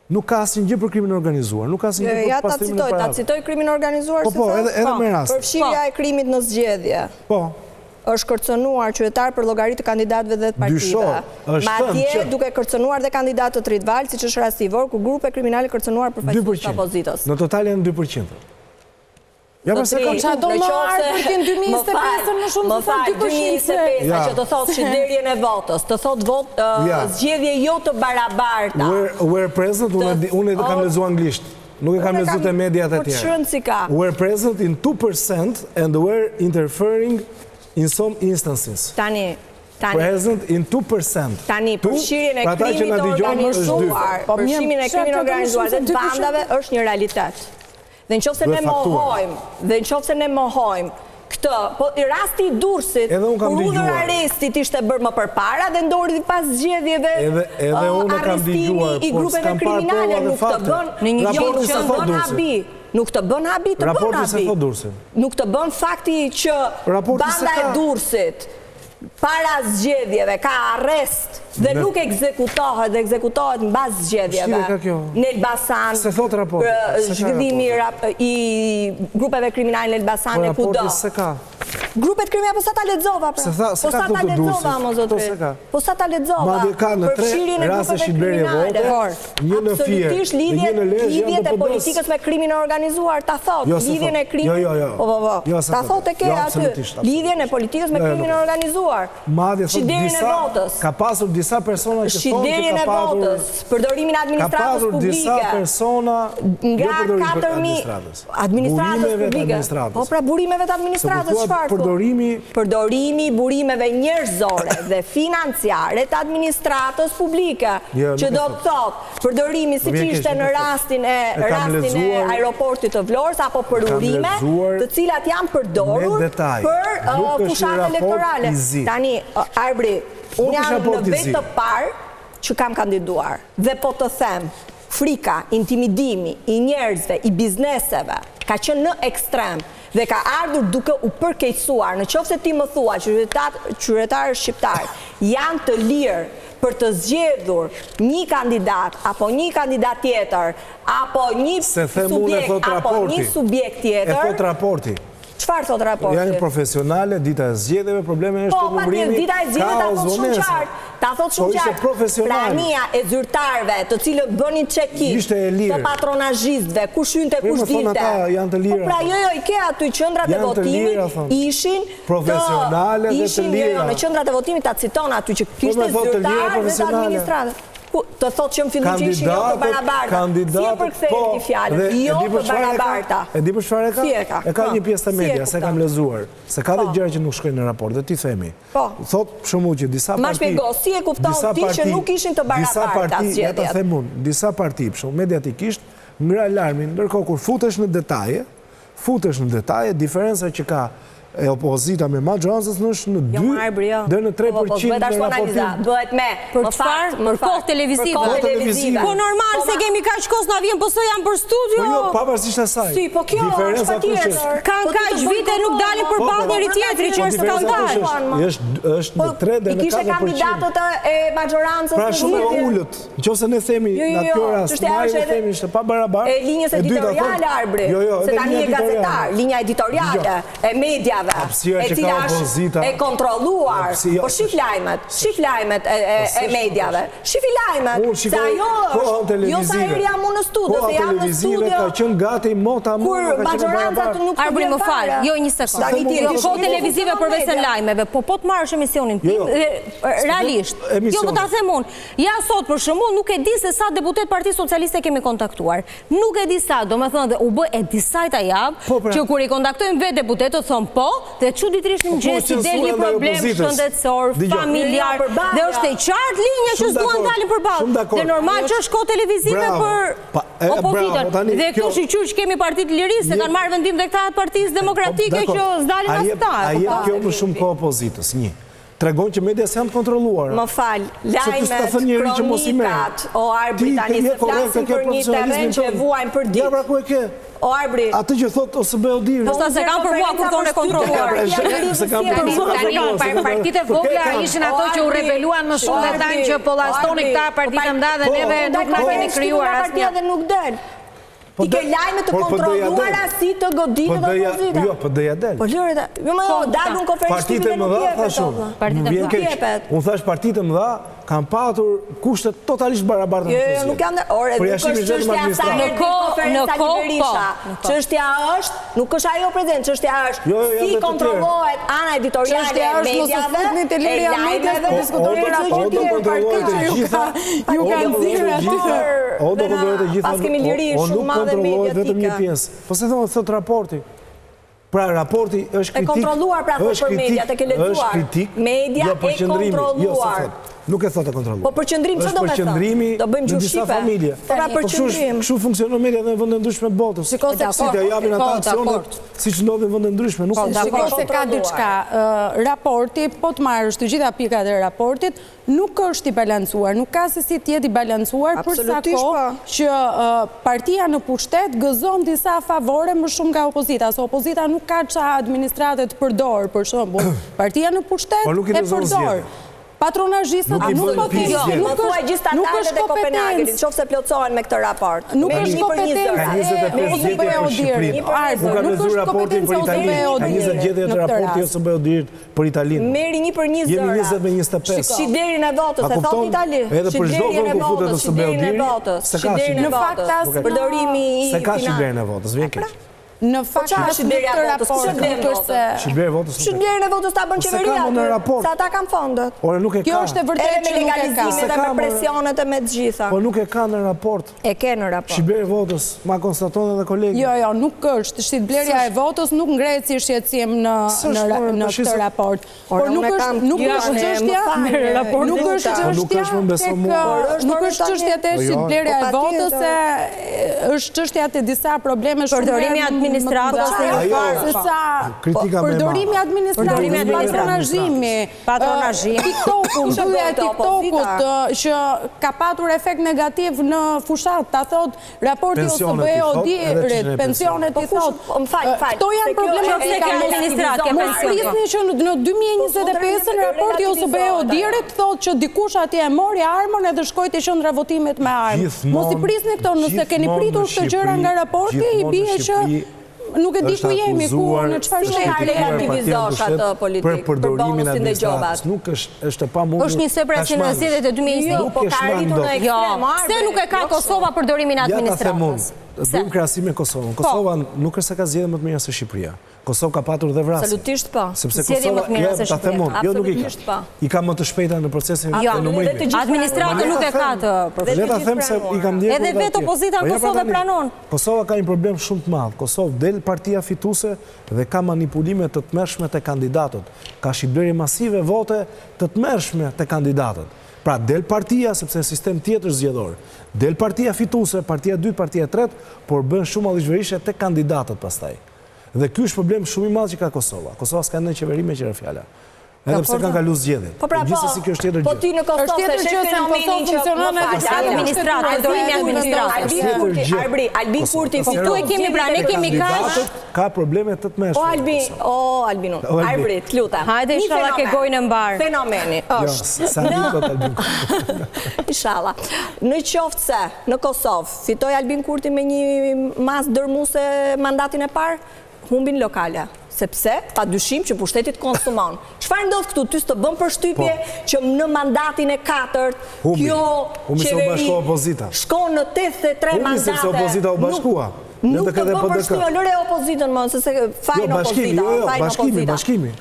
Nuk ka asnjë gjë për krimin e organizuar, nuk ka asnjë gjë për pastrimin e paratës. Ta citoj krimin e organizuar. Po, edhe me rast. Përfshirja e krimit në zgjedhje. Po. Është kërcënuar qytetar për llogaritë të kandidatëve dhe të partive. Madje duke kërcënuar dhe kandidatë të tretë valë, siç është rasti i Vor, ku grupe kriminale kërcënuar për faqe të opozitës. Në total janë 2%. Ja përse ka qa do më arë për t'jen 2025 më shumë të thot 2%. Që të thot shqyderjen e votës, të thot zgjedhje jo të barabarta. Were present, unë e kam lezu anglisht. Nuk e kam lezu të mediat e tjera. Were present in 2% and were interfering in some instances. Present in 2%. Tani, përfshirjen e krimit organizuar, përfshirjen e krimit organizuar dhe të bandave është një realitet. Dhe në qofë se ne mohojmë këtë, po i rasti i Durrësit, kur urdhër arestit ishte bërë më përpara dhe ndori pas zgjedhjeve arrestimi i grupeve kriminale, nuk të bën habi. Nuk të bën habi, të bën habi. Nuk të bën fakti që banda e Durrësit para zgjedhjeve ka arrest dhe nuk ekzekutohet dhe ekzekutohet në bazë zgjedhjeve. Në Elbasan, zhvillimi i grupeve kriminale në Elbasan e kudo. Grupet kriminale, po sa ta lexova, po sa ta lexova, mo zotri. Po sa ta lexova. Përfshirjen e grupeve kriminale. Absolutisht lidhjet e politikës me krimin e organizuar, ta thot, lidhjen e krimit. Ta thot e ke aty, lidhjen e politikës me krimin e organizuar. Shqiderin e votës. Ka pasur disa persona që thonë që ka pasur... Përdorimin e administratës publike. Ka pasur disa persona... Nga 4.000... Administratës publike. Po pra burimeve të administratës, çfarë thot? Përdorimi burimeve njerëzore dhe financiare të administratës publike. Që do të thot, përdorimi si që ishte në rastin e aeroportit të Vlorës, apo për urime, të cilat janë përdorur për fushat elektorale. Tani, Arbri, unë jam në vetë të parë që kam kandiduar. Dhe po të them, frika, intimidimi i njerëzve, i bizneseve, ka qenë në ekstrem dhe ka ardhur duke u përkeqësuar. Në qoftë se ti më thua që qytetarë shqiptarë janë të lirë për të zgjedhur një kandidat, apo një kandidat tjetër, apo një subjekt tjetër... E thot raporti. Çfarë thot raporti? Janë profesionale, dita e zgjedhjeve, probleme është të numërimi, dita e zgjedhjeve ta thot shumë qartë. Ta thot shumë qartë. Prania e zyrtarëve, të cilët bënin check-in, të patronazhistëve, kush hynte, kush dilte. Janë të lira. Po pra jo, i ke aty qendrat e votimit, ishin profesionale dhe të lira. Në qendrat e votimit ta citon aty që kishte zyrtarë dhe të administratës. Të thot që më fillim që ishin jo të barabarta. Si e përkthejnë ti fjallën? Jo të barabarta. E di për çfarë e ka? E ka një pjesë të media, se kam lezuar. Se ka dhe gjëra që nuk shkojnë në raport, dhe ti themi. Thot shumë që disa parti... Ma shpjego, si e kupton ti që nuk ishin të barabarta zgjedhjet? Disa parti, mediatikisht, ngre alarmin, ndërkohë kur futesh në detaje, diferenca që ka e opozita me majorancës është në 2 dhe në 3% në raportim. Bëhet me, për çfarë? Për kohë televizive. Po normal se kemi kaq kohë na vjen, po sot janë për studio. Po jo, pavarësisht asaj. Si, po kjo është patjetër. Kanë kaq vite nuk dalin përballë njëri tjetrit, që është skandal. Është në 3 dhe në 4%. I kishte kandidatët e majorancës. Pra shumë e ulët. Nëse ne themi në atë rast, ne themi është pa barabartë. E linjës editoriale Arbri, se tani e gazetar, linja editoriale e mediave, e cila është e kontrolluar. Po shif lajmet e mediave. Shif lajmet, se ajo jo sa herë jam unë në studio, se jam në studio ka qenë gati mota kur majorancat nuk të Arbri më fal, jo një sekond. Po televizive përveç lajmeve, po të marrësh emisionin tim, realisht. Jo më ta them unë. Ja sot për shembull nuk e di se sa deputet Partisë Socialiste kemi kontaktuar. Nuk e di sa, domethënë u bë e disajta javë që kur i kontaktojmë vetë deputetët thon po, dhe çuditërisht në mëngjes i del një problem shëndetësor, familjar, dhe është e qartë linja që s'duan dalin përballë. Dhe normal që është kohë televizive për opozitën. Dhe këtu shiqyr që kemi Partitë të Lirisë, se kanë marrë vendim dhe këta Partisë Demokratike që s'dalin as ta. A jep kjo më shumë kohë opozitës, një. tregon që media s'janë të kontrolluara. Më fal, lajmet, kronikat, o arbri tani se flasin për një terren që e vuajnë për ditë. Ja, pra ku e ke? O arbri. Atë që thot ose Beodiri. Ndoshta se kanë për mua kur tonë kontrolluar. Partitë e vogla ishin ato që u rebeluan më shumë dhe thanë që po llastoni këta partitë mëdha dhe neve nuk na keni krijuar asnjë. Dhe nuk del. Ti ke lajme të kontrolluara si të goditë dhe opozita. Jo, po doja del. Po lëre, dalun konferencë dhe nuk jepet. Unë thash partitë mëdha kanë patur kushte totalisht barabarta. Jo, nuk janë, nuk është çështja e asaj në konferenca Berisha. Çështja është, nuk është ajo prezent, çështja është si kontrollohet ana editoriale e mediave, e lajmeve, diskutohet ju kanë dhënë aty. O do kontrollohet të gjitha. Pas kemi liri shumë madhe mediatike. Vetëm një pjesë. Po se thot raporti. Pra raporti është kritik. E kontrolluar pra për mediat, e ke lexuar. Është kritik. Media e kontrolluar. Nuk e thot e kontrolluar. Po përqendrim çfarë do të thotë? Do bëjmë gjyqshqipe. Pra përqendrim. Kështu funksionon media në vende ndryshme të botës. Si të japin ata aksionet, siç ndodhin në vende ndryshme, nuk është. Shikoj se ka diçka. Raporti, po të marrësh të gjitha pikat e raportit, nuk është i balancuar, nuk ka se si të jetë i balancuar për sa kohë që partia në pushtet gëzon disa favore më shumë nga opozita, se opozita nuk ka ça administratë të përdor, për shembull, partia në pushtet e përdor. Patronazhistët nuk po të jo, më thuaj gjithë standardet e Kopenhagenit, nëse plotësohen me këtë raport. Nuk është kompetencë e OSBE-ut. Nuk është kompetencë e OSBE-ut. Ka 20 gjetje të raportit OSBE-ut për Italinë. Merri 1 për 20 Jemi 20 me 25. Shiderin e votës, e thot Itali. Edhe për çdo vend ku futet OSBE-ut, shiderin e votës, përdorimi i se ka shiderin e votës, vjen keq. Në fakt është në këtë raport nuk është se Shqipërinë e votës ta bën qeveria se ata kanë fondet. Kjo është e vërtetë që nuk e ka. Dhe me presionet e me të gjitha. Po nuk e ka në raport. E ke në raport. Shqipëria e votës, ma konstaton edhe kolegi. Jo, nuk është. Shitblerja e votës nuk ngrehet si shqetësim në këtë raport. Por nuk është çështja. Nuk është çështja e shitblerja e votës, se është çështja e disa probleme përdorimi administratës se sa përdorimi administratës, patronazhimi, TikToku, mbyllja e TikTokut që ka patur efekt negativ në fushat, ta thot raporti OSBE-ut, pensionet i thot. Këto janë probleme që ka administratë. Mos prisni që në 2025 raporti OSBE-ut thot që dikush atje e mori armën edhe shkoi te qendra votimit me armë. Mos i prisni këto, nëse keni pritur këtë gjëra nga raporti, i bie që nuk e di ku jemi, ku në çfarë shteti relativizosh atë politikë për përdorimin e administratës. Nuk është e pamundur. Është një separacion në zgjedhjet e 2020, po ka arritur në ekstrem. Pse nuk e ka Kosova përdorimin e administratës? Bëjmë krahasim me Kosovën. Kosova nuk është se ka zgjedhje më të mira se Shqipëria. Kosovë ka patur dhe vrasje. Absolutisht po. Sepse Kosova, jo nuk i ka. I ka më të shpejta në procesin e numërimit. Administrata nuk e ka të procesin. Le ta them se i kam ndjekur. Edhe vetë opozita në Kosovë pranon. Kosova ka një problem shumë të madh. Kosovë del partia fituese dhe ka manipulime të tmerrshme te kandidatët. Ka shitblerje masive vote të tmerrshme te kandidatët. Pra del partia, sepse sistem tjetër zgjedhor. Del partia fituese, partia 2, partia 3, por bën shumë allëzhverish te kandidatët pastaj. Dhe ky është problem shumë i madh që ka Kosova. Kosova s'ka ndonjë qeveri me qira fjala. Edhe pse kanë kaluar zgjedhjet. Gjithsesi kjo është tjetër gjë. Po ti në Kosovë se fenomeni që funksionon administratë, përdorimi administratës. Albin Kurti këtu e kemi pra, ne kemi kaq. Ka probleme të tmerrshme. Albin, Arbri, të lutem. Hajde inshallah ke gojën e mbar. Fenomeni është. Sa ditë Albin. Inshallah. Në qoftë se në Kosovë fitoi Albin Kurti me një mas dërmuese mandatin e parë, humbin lokale. Sepse, pa dyshim që pushtetit konsumon. Çfarë ndodh këtu? Ty s'të bën përshtypje që në mandatin e 4 kjo qeveri shkon në 83 mandate. Sepse opozita u bashkua. Nuk të bën përshtypje, lëre opozitën më, se fajnë opozita. Bashkimi.